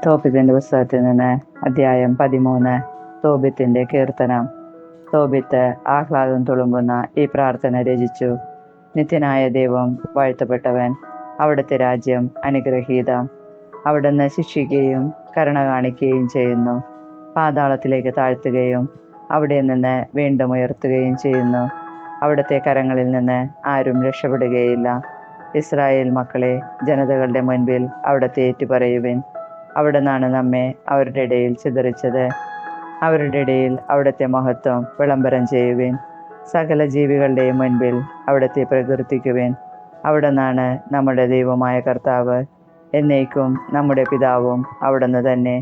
തോബിത്തിന്റെ പുസ്തകത്തിൽ നിന്ന് അധ്യായം 13. തോബിത്തിന്റെ കീർത്തനം. തോബിത്ത് ആഹ്ലാദം തുളുമ്പുന്ന ഈ പ്രാർത്ഥന രചിച്ചു. നിത്യനായ ദൈവം വാഴ്ത്തപ്പെട്ടവൻ, അവിടുത്തെ രാജ്യം അനുഗ്രഹീതം. അവിടുന്ന് ശിക്ഷിക്കുകയും കരുണ കാണിക്കുകയും ചെയ്യുന്നു. പാതാളത്തിലേക്ക് താഴ്ത്തുകയും അവിടെ നിന്ന് വീണ്ടും ഉയർത്തുകയും ചെയ്യുന്നു. അവിടുത്തെ കരങ്ങളിൽ നിന്ന് ആരും രക്ഷപ്പെടുകയില്ല. ഇസ്രായേൽ മക്കളെ, ജനതകളുടെ മുൻപിൽ അവിടുത്തെ ഏറ്റുപറയുവിൻ. അവിടുന്നാണ് നമ്മെ അവരുടെ ഇടയിൽ ചിതറിച്ചത്. അവരുടെ ഇടയിൽ അവിടുത്തെ മഹത്വം വിളംബരം ചെയ്യുവിൻ. സകല ജീവികളുടെയും മുൻപിൽ അവിടുത്തെ പ്രകീർത്തിക്കുവിൻ. അവിടുന്നാണ് നമ്മുടെ ദൈവമായ കർത്താവ്. എന്നേക്കും നമ്മുടെ പിതാവും അവിടുന്ന് തന്നെ.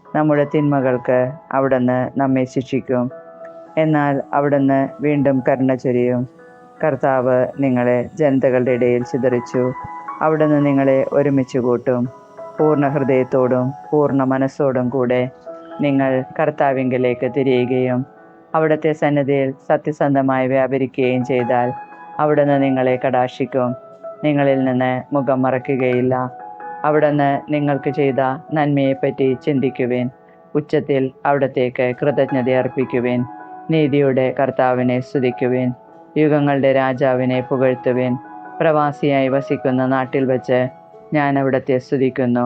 നമ്മുടെ തിന്മകൾക്ക് അവിടുന്ന് നമ്മെ ശിക്ഷിക്കും, എന്നാൽ അവിടുന്ന് വീണ്ടും കരുണ ചൊരിയും. കർത്താവ് നിങ്ങളെ ജനതകളുടെ ഇടയിൽ ചിതറിച്ചു. അവിടുന്ന് നിങ്ങളെ ഒരുമിച്ച് കൂട്ടും. പൂർണ്ണ ഹൃദയത്തോടും പൂർണ്ണ മനസ്സോടും കൂടെ നിങ്ങൾ കർത്താവിങ്കലേക്ക് തിരിയുകയും അവിടുത്തെ സന്നിധിയിൽ സത്യസന്ധമായി വ്യാപരിക്കുകയും ചെയ്താൽ അവിടുന്ന് നിങ്ങളെ കടാക്ഷിക്കും, നിങ്ങളിൽ നിന്ന് മുഖം മറയ്ക്കുകയില്ല. അവിടുന്ന് നിങ്ങൾക്ക് ചെയ്ത നന്മയെപ്പറ്റി ചിന്തിക്കുവിൻ. ഉച്ചത്തിൽ അവിടത്തേക്ക് കൃതജ്ഞത അർപ്പിക്കുവിൻ. നീതിയുടെ കർത്താവിനെ സ്തുതിക്കുവിൻ. യുഗങ്ങളുടെ രാജാവിനെ പുകഴ്ത്തുവിൻ. പ്രവാസിയായി വസിക്കുന്ന നാട്ടിൽ വച്ച് ഞാൻ അവിടുത്തെ സ്തുതിക്കുന്നു.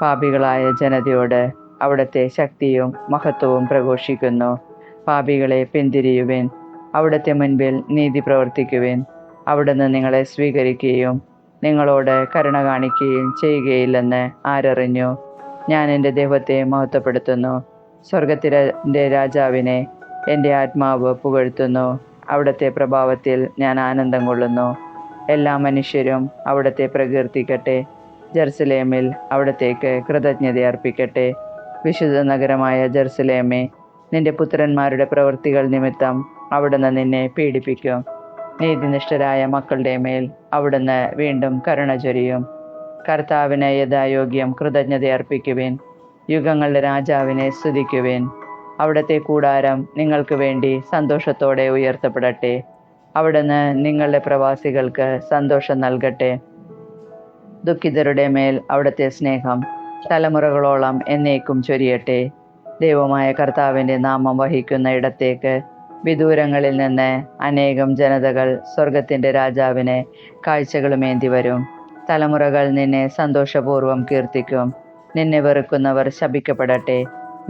പാപികളായ ജനതയോട് അവിടുത്തെ ശക്തിയും മഹത്വവും പ്രഘോഷിക്കുന്നു. പാപികളെ പിന്തിരിയുവിൻ. അവിടുത്തെ മുൻപിൽ നീതി പ്രവർത്തിക്കുവിൻ. അവിടുന്ന് നിങ്ങളെ സ്വീകരിക്കുകയും നിങ്ങളോട് കരുണ കാണിക്കുകയും ചെയ്യുകയില്ലെന്ന് ആരറിഞ്ഞു? ഞാൻ എൻ്റെ ദൈവത്തെ മഹത്വപ്പെടുത്തുന്നു. സ്വർഗത്തിൻ്റെ രാജാവിനെ എൻ്റെ ആത്മാവ് പുകഴ്ത്തുന്നു. അവിടുത്തെ പ്രഭാവത്തിൽ ഞാൻ ആനന്ദം കൊള്ളുന്നു. എല്ലാ മനുഷ്യരും അവിടുത്തെ പ്രകീർത്തിക്കട്ടെ. ജെറുസലേമിൽ അവിടത്തേക്ക് കൃതജ്ഞത അർപ്പിക്കട്ടെ. വിശുദ്ധ നഗരമായ ജെറുസലേമേ, നിന്റെ പുത്രന്മാരുടെ പ്രവൃത്തികൾ നിമിത്തം അവിടുന്ന് നിന്നെ പീഡിപ്പിക്കും. നീതിനിഷ്ഠരായ മക്കളുടെ മേൽ അവിടുന്ന് വീണ്ടും കരുണ ചൊരിയും. കർത്താവിന് യഥായോഗ്യം കൃതജ്ഞത അർപ്പിക്കുവിൻ. യുഗങ്ങളുടെ രാജാവിനെ സ്തുതിക്കുവിൻ. അവിടുത്തെ കൂടാരം നിങ്ങൾക്ക് വേണ്ടി സന്തോഷത്തോടെ ഉയർത്തപ്പെടട്ടെ. അവിടുന്ന് നിങ്ങളുടെ പ്രവാസികൾക്ക് സന്തോഷം നൽകട്ടെ. ദുഃഖിതരുടെ മേൽ അവിടുത്തെ സ്നേഹം തലമുറകളോളം എന്നേക്കും ചൊരിയട്ടെ. ദൈവമായ കർത്താവിൻ്റെ നാമം വഹിക്കുന്ന ഇടത്തേക്ക് വിദൂരങ്ങളിൽ നിന്ന് അനേകം ജനതകൾ സ്വർഗത്തിൻ്റെ രാജാവിന് കാഴ്ചകളുമേന്തി വരും. തലമുറകൾ നിന്നെ സന്തോഷപൂർവ്വം കീർത്തിക്കും. നിന്നെ വെറുക്കുന്നവർ ശപിക്കപ്പെടട്ടെ.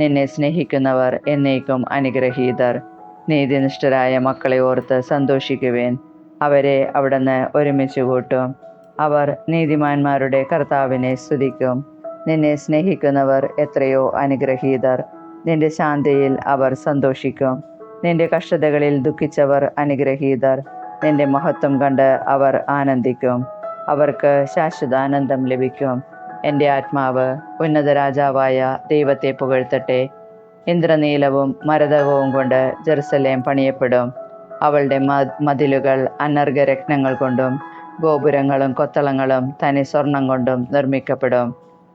നിന്നെ സ്നേഹിക്കുന്നവർ എന്നേക്കും അനുഗ്രഹീതർ. നീതിനിഷ്ഠരായ മക്കളെ ഓർത്ത് സന്തോഷിക്കുവേൻ. അവരെ അവിടുന്ന് ഒരുമിച്ച് കൂട്ടും. അവർ നീതിമാന്മാരുടെ കർത്താവിനെ സ്തുതിക്കും. നിന്നെ സ്നേഹിക്കുന്നവർ എത്രയോ അനുഗ്രഹീതർ. നിന്റെ ശാന്തിയിൽ അവർ സന്തോഷിക്കും. നിന്റെ കഷ്ടതകളിൽ ദുഃഖിച്ചവർ അനുഗ്രഹീതർ. നിന്റെ മഹത്വം കണ്ട് അവർ ആനന്ദിക്കും. അവർക്ക് ശാശ്വതാനന്ദം ലഭിക്കും. എൻ്റെ ആത്മാവ് ഉന്നത രാജാവായ ദൈവത്തെ പുകഴ്ത്തട്ടെ. ഇന്ദ്രനീലവും മരതകവും കൊണ്ട് ജെറുസലേം പണിയപ്പെടും. അവളുടെ മതിലുകൾ അനർഘരത്നങ്ങൾ കൊണ്ടും ഗോപുരങ്ങളും കൊത്തളങ്ങളും തനി സ്വർണം കൊണ്ടും നിർമ്മിക്കപ്പെടും.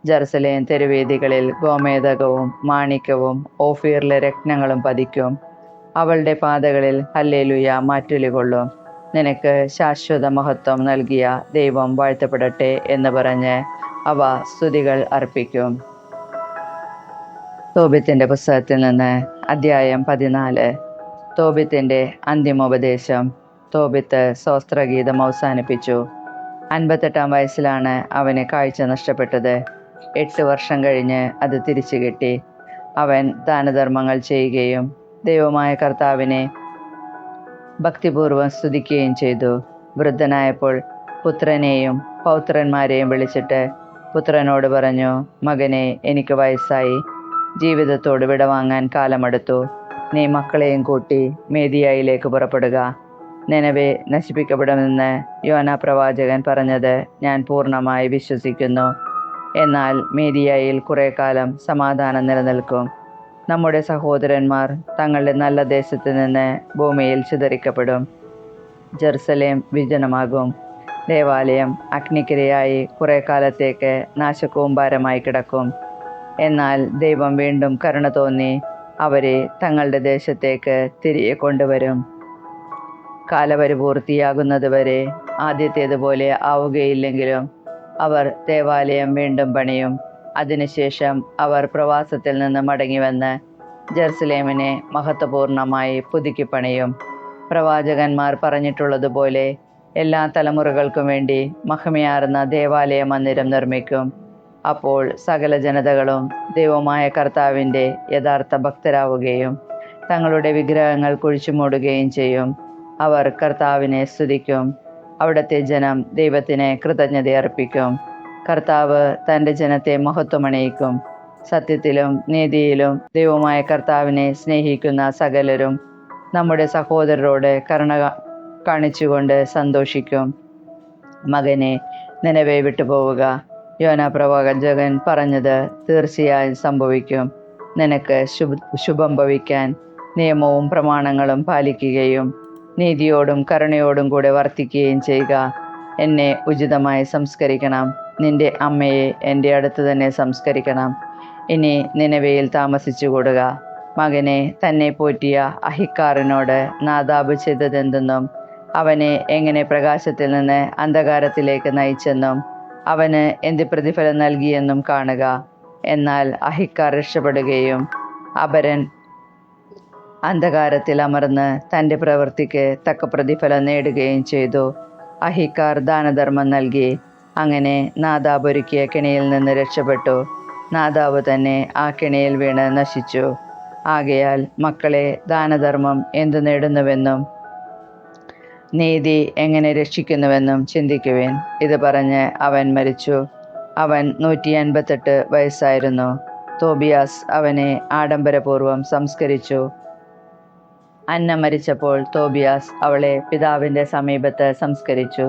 ജെറുസലേം തെരുവേദികളിൽ ഗോമേതകവും മാണിക്യവും ഓഫീറിലെ രത്നങ്ങളും പതിക്കും. അവളുടെ പാതകളിൽ ഹല്ലേലൂയ മാറ്റൊലി കൊള്ളും. നിനക്ക് ശാശ്വത മഹത്വം നൽകിയ ദൈവം വാഴ്ത്തപ്പെടട്ടെ എന്ന് പറഞ്ഞ് അവ സ്തുതികൾ അർപ്പിക്കും. തോബിത്തിന്റെ പുസ്തകത്തിൽ നിന്ന് അധ്യായം 14. തോബിത്തിന്റെ അന്തിമോപദേശം. തോബിത്ത് സ്വസ്ത്രഗീതം അവസാനിപ്പിച്ചു. 58-ാം വയസ്സിലാണ് അവന് കാഴ്ച നഷ്ടപ്പെട്ടത്. 8 വർഷം കഴിഞ്ഞ് അത് തിരിച്ചു കിട്ടി. അവൻ ദാനധർമ്മങ്ങൾ ചെയ്യുകയും ദൈവമായ കർത്താവിനെ ഭക്തിപൂർവ്വം സ്തുതിക്കുകയും ചെയ്തു. വൃദ്ധനായപ്പോൾ പുത്രനെയും പൗത്രന്മാരെയും വിളിച്ചിട്ട് പുത്രനോട് പറഞ്ഞു, മകനെ, എനിക്ക് വയസ്സായി. ജീവിതത്തോട് വിടവാങ്ങാൻ കാലമെടുത്തു. നീ മക്കളെയും കൂട്ടി മേദിയയിലേക്ക് പുറപ്പെടുക. നിനവെ നശിപ്പിക്കപ്പെടുമെന്ന് യോന പ്രവാചകൻ പറഞ്ഞത് ഞാൻ പൂർണ്ണമായി വിശ്വസിക്കുന്നു. എന്നാൽ മേദിയയിൽ കുറെ കാലം സമാധാനം നിലനിൽക്കും. നമ്മുടെ സഹോദരന്മാർ തങ്ങളുടെ നല്ല ദേശത്ത് നിന്ന് ഭൂമിയിൽ ചിതറിക്കപ്പെടും. ജെറുസലേം വിജനമാകും. ദേവാലയം അഗ്നിക്കിരയായി കുറെ കാലത്തേക്ക് നാശകൂമ്പാരമായി കിടക്കും. എന്നാൽ ദൈവം വീണ്ടും കരുണ തോന്നി അവരെ തങ്ങളുടെ ദേശത്തേക്ക് തിരികെ കൊണ്ടുവരും. കാലപരിപൂർത്തിയാകുന്നത് വരെ ആദ്യത്തേതുപോലെ ആവുകയില്ലെങ്കിലും അവർ ദേവാലയം വീണ്ടും പണിയും. അതിനുശേഷം അവർ പ്രവാസത്തിൽ നിന്ന് മടങ്ങിവന്ന് ജെറുസലേമിനെ മഹത്വപൂർണമായി പുതുക്കി പണിയും. പ്രവാചകന്മാർ പറഞ്ഞിട്ടുള്ളതുപോലെ എല്ലാ തലമുറകൾക്കും വേണ്ടി മഹിമയാർന്ന ദേവാലയ മന്ദിരം നിർമ്മിക്കും. അപ്പോൾ സകല ജനതകളും ദൈവമായ കർത്താവിൻ്റെ യഥാർത്ഥ ഭക്തരാവുകയും തങ്ങളുടെ വിഗ്രഹങ്ങൾ കുഴിച്ചുമൂടുകയും ചെയ്യും. അവർ കർത്താവിനെ സ്തുതിക്കും. അവിടുത്തെ ജനം ദൈവത്തിന് കൃതജ്ഞതയർപ്പിക്കും. കർത്താവ് തൻ്റെ ജനത്തെ മഹത്വമണിയിക്കും. സത്യത്തിലും നീതിയിലും ദൈവമായ കർത്താവിനെ സ്നേഹിക്കുന്ന സകലരും നമ്മുടെ സഹോദരരോട് കരുണ കാണിച്ചുകൊണ്ട് സന്തോഷിക്കും. മകനെ, നിനവെ വിട്ടുപോവുക. യോന പ്രവാചകൻ പറഞ്ഞത് തീർച്ചയായും സംഭവിക്കും. നിനക്ക് ശുഭം ഭവിക്കാൻ നിയമവും പ്രമാണങ്ങളും പാലിക്കുകയും നീതിയോടും കരുണയോടും കൂടെ വർത്തിക്കുകയും ചെയ്യുക. എന്നെ ഉചിതമായി സംസ്കരിക്കണം. നിന്റെ അമ്മയെ എൻ്റെ അടുത്ത് തന്നെ സംസ്കരിക്കണം. ഇനി നിനവയിൽ താമസിച്ചുകൂടുക. മകനെ, തന്നെ പോറ്റിയ അഹിക്കാറിനോട് നാദാബ് ചെയ്തതെന്തെന്നും അവനെ എങ്ങനെ പ്രകാശത്തിൽ നിന്ന് അന്ധകാരത്തിലേക്ക് നയിച്ചെന്നും അവന് എന്ത് പ്രതിഫലം നൽകിയെന്നും കാണുക. എന്നാൽ അഹിക്കാർ രക്ഷപ്പെടുകയും അപരൻ അന്ധകാരത്തിൽ അമർന്ന് തൻ്റെ പ്രവൃത്തിക്ക് തക്ക പ്രതിഫലം നേടുകയും ചെയ്തു. അഹിക്കാർ ദാനധർമ്മം നൽകി. അങ്ങനെ നാദാബ് ഒരുക്കിയ കെണിയിൽ നിന്ന് രക്ഷപ്പെട്ടു. നാദാബ് തന്നെ ആ കെണിയിൽ വീണ് നശിച്ചു. ആകയാൽ മക്കളെ, ദാനധർമ്മം എന്തു നേടുന്നുവെന്നും നീതി എങ്ങനെ രക്ഷിക്കുന്നുവെന്നും ചിന്തിക്കുവിൻ. ഇത് പറഞ്ഞ് അവൻ മരിച്ചു. അവൻ 158 വയസ്സായിരുന്നു. തോബിയാസ് അവനെ ആഡംബരപൂർവ്വം സംസ്കരിച്ചു. അന്ന മരിച്ചപ്പോൾ തോബിയാസ് അവളെ പിതാവിൻ്റെ സമീപത്ത് സംസ്കരിച്ചു.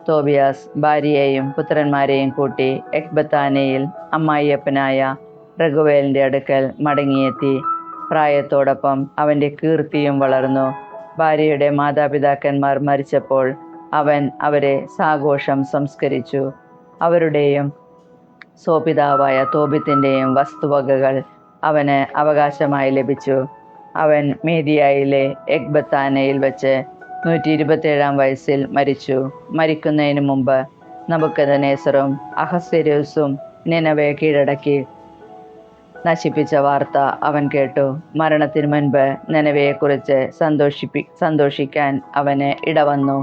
തോബിയാസ് ഭാര്യയെയും പുത്രന്മാരെയും കൂട്ടി എക്ബത്താനയിൽ അമ്മായിയപ്പനായ റഗുവേലിൻ്റെ അടുക്കൽ മടങ്ങിയെത്തി. പ്രായത്തോടൊപ്പം അവൻ്റെ കീർത്തിയും വളർന്നു. ഭാര്യയുടെ മാതാപിതാക്കന്മാർ മരിച്ചപ്പോൾ അവൻ അവരെ സാഘോഷം സംസ്കരിച്ചു. അവരുടെയും സ്വപിതാവായ തോബിത്തിൻ്റെയും വസ്തുവകകൾ അവന് അവകാശമായി ലഭിച്ചു. അവൻ മേദിയായിലെ എക്ബത്താനയിൽ വെച്ച് 127 വയസ്സിൽ മരിച്ചു. മരിക്കുന്നതിന് മുമ്പ് നബൂഖദ്നേസറും അഹസ്വേരോസും നിനവെ കീഴടക്കി നശിപ്പിച്ച വാർത്ത അവൻ കേട്ടു. മരണത്തിന് മുൻപ് നിനവയെക്കുറിച്ച് സന്തോഷിക്കാൻ അവന് ഇടവന്നു.